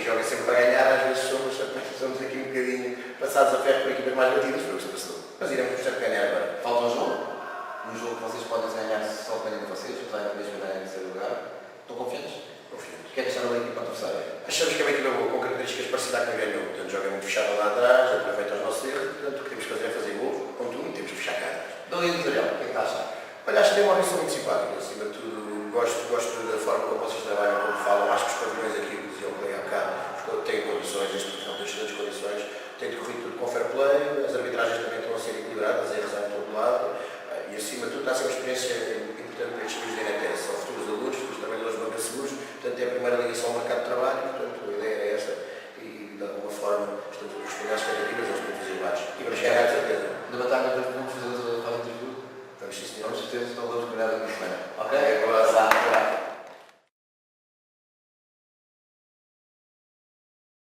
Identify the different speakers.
Speaker 1: joga sempre para ganhar, às vezes somos aqui um bocadinho passados a ferro por equipas mais batidas, foi o que se passou. Mas iremos sempre ganhar agora.
Speaker 2: Falta um jogo? Um jogo que vocês podem ganhar só dependem de vocês, apesar de mesmo ganhar em terceiro lugar. Estão confiantes?
Speaker 1: Confiante.
Speaker 2: O que é que está na equipa adversária?
Speaker 1: Achamos que é uma equipa boa, com características parecidas à que ganhou. Portanto, joga muito fechado lá atrás, aproveita os nossos erros, portanto, o que temos que fazer é fazer gol, contudo, e temos que fechar cá.
Speaker 2: Dali editorial, o que é que está a achar?
Speaker 1: Olha, acho que tem uma organização muito simpática, acima de tudo, gosto da forma como vocês trabalham, como falam, acho que os pavilhões aqui, como dizia o colega há bocado, têm condições, este profissional tem excelentes condições, tem decorrido tudo com fair play, as arbitragens também estão a ser equilibradas, erros em todo lado, e acima de tudo está a ser uma experiência importante para estes filhos da NTS, são futuros alunos, futuros trabalhadores de banca seguros, portanto é a primeira ligação ao mercado de trabalho, portanto a ideia era essa, e de alguma forma estamos a responder às expectativas, aos entusiasmados, e vamos ganhar de certeza.
Speaker 2: Na batalha vamos fazer a interview.
Speaker 1: Vamos sim, senhor.
Speaker 2: Vamos ter, então vamos combinar aqui semana. Ok?